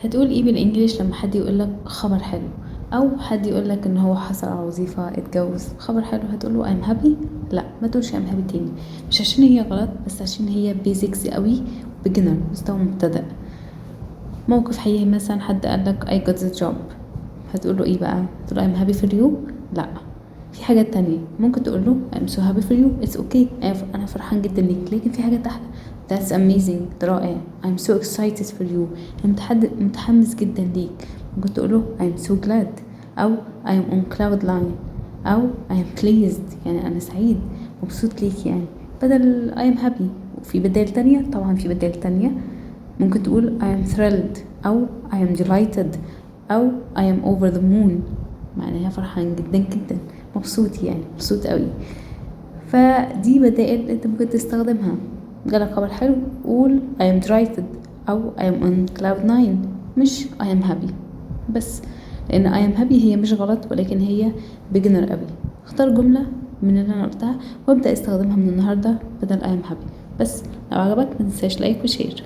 هتقول ايه بالانجليش لما حد يقولك خبر حلو، او حد يقولك ان هو حصل على وظيفة، اتجوز، خبر حلو، هتقوله I'm happy؟ لا، ما تقولش I'm happy تاني، مش عشان هي غلط، بس عشان هي بيزكس قوي، beginner، مستوى مبتدئ. موقف حقيقي، مثلا حد قالك I got the job، هتقوله ايه بقى؟ تقوله I'm happy for you؟ لا. في حاجات تانية ممكن تقوله I'm so happy for you, it's okay، أنا فرحان جدا ليك. لكن في حاجات أحلى، that's amazing، ده رائع، I'm so excited for you، أنا متحمس جدا ليك. ممكن تقوله I'm so glad، أو I'm on cloud line، أو I'm pleased، يعني أنا سعيد مبسوط ليك يعني، بدل I'm happy. وفي بدائل تانية، طبعا في بدائل تانية، ممكن تقول I am thrilled، أو I am delighted، أو I am over the moon، معناها فرحان جدا جدا، مبسوط يعني، مبسوط قوي. فدي بدائل انت ممكن تستخدمها. جالك خبر حلو، قول I am delighted، أو I am on cloud 9، مش I am happy. بس لأن I am happy هي مش غلط، ولكن هي beginner قوي. اختار جملة من اللي أنا قلتها وابدأ استخدمها من النهاردة بدل I am happy. بس لو عجبك متنساش لايك وشير.